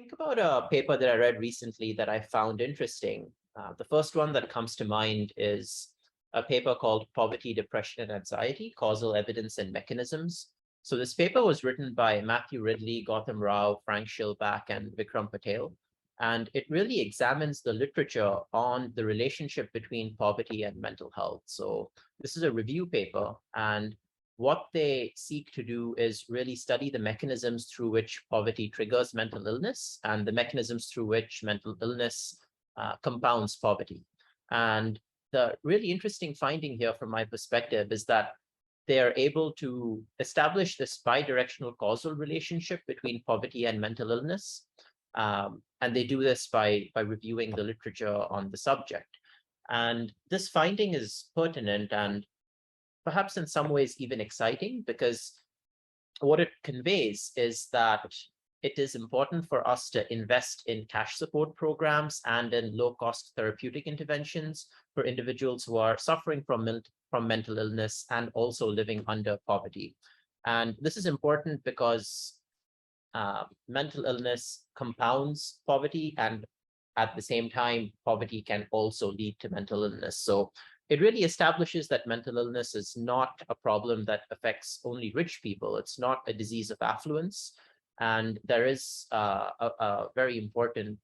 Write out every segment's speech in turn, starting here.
Think about a paper that I read recently that I found interesting. The first one that comes to mind is a paper called Poverty, Depression, and Anxiety, Causal Evidence and Mechanisms. So this paper was written by Matthew Ridley, Gautam Rao, Frank Shilback, and Vikram Patel. And it really examines the literature on the relationship between poverty and mental health. So this is a review paper, and what they seek to do is really study the mechanisms through which poverty triggers mental illness and the mechanisms through which mental illness compounds poverty. And the really interesting finding here from my perspective is that they are able to establish this bidirectional causal relationship between poverty and mental illness. And they do this by reviewing the literature on the subject. And this finding is pertinent and perhaps in some ways even exciting, because what it conveys is that it is important for us to invest in cash support programs and in low-cost therapeutic interventions for individuals who are suffering from mental illness and also living under poverty. And this is important because mental illness compounds poverty, and at the same time, poverty can also lead to mental illness. So it really establishes that mental illness is not a problem that affects only rich people. It's not a disease of affluence. And there is a very important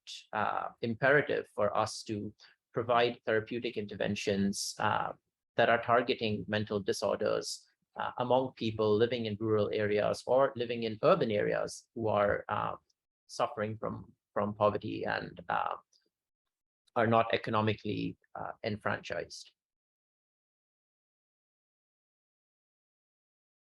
imperative for us to provide therapeutic interventions that are targeting mental disorders among people living in rural areas or living in urban areas who are suffering from poverty and are not economically enfranchised.